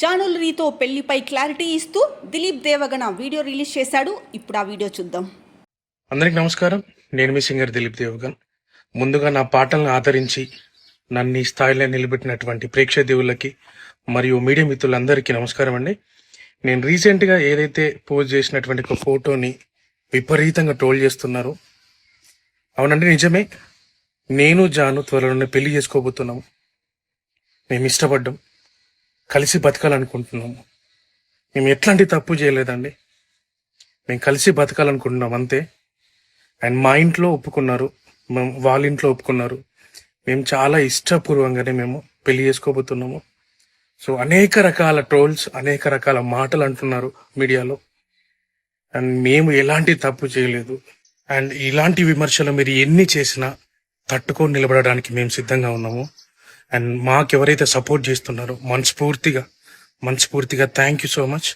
జానులరీతో పెళ్లిపై clarity ఇస్తూ Dilip దేవగణ video release చేశాడు. ఇప్పుడు ఆ వీడియో చూద్దాం. అందరికి నమస్కారం. నేను మీ సింగర్ దిలీప్ దేవగన్. ముందుగా నా పాటలను ఆదరించి నన్ను ఈ స్థాయిలో నిలబెట్టినటువంటి ప్రేక్షక దేవుళ్ళకి మరియు మీడియా మిత్రులందరికీ నమస్కారం అండి. నేను రీసెంట్గా ఏదైతే పోస్ట్ చేసినటువంటి ఒక ఫోటోని విపరీతంగా ట్రోల్ చేస్తున్నారు. అవునండి, నిజమే. నేను జాను త్వరలోనే పెళ్లి చేసుకోబోతున్నాము. మేము ఇష్టపడ్డాం, కలిసి బతకాలనుకుంటున్నాము. మేము ఎట్లాంటి తప్పు చేయలేదండి. మేము కలిసి బతకాలనుకుంటున్నాం అంతే. అండ్ మా ఇంట్లో ఒప్పుకున్నారు, వాళ్ళ ఇంట్లో ఒప్పుకున్నారు. మేము చాలా ఇష్టపూర్వంగానే మేము పెళ్లి చేసుకోబోతున్నాము. సో అనేక రకాల ట్రోల్స్, అనేక రకాల మాటలు అంటున్నారు మీడియాలో. అండ్ మేము ఎలాంటి తప్పు చేయలేదు. అండ్ ఇలాంటి విమర్శలు మీరు ఎన్ని చేసినా తట్టుకొని నిలబడడానికి మేము సిద్ధంగా ఉన్నాము. అండ్ మాకు ఎవరైతే సపోర్ట్ చేస్తున్నారో మనస్ఫూర్తిగా థ్యాంక్ యూ సో మచ్.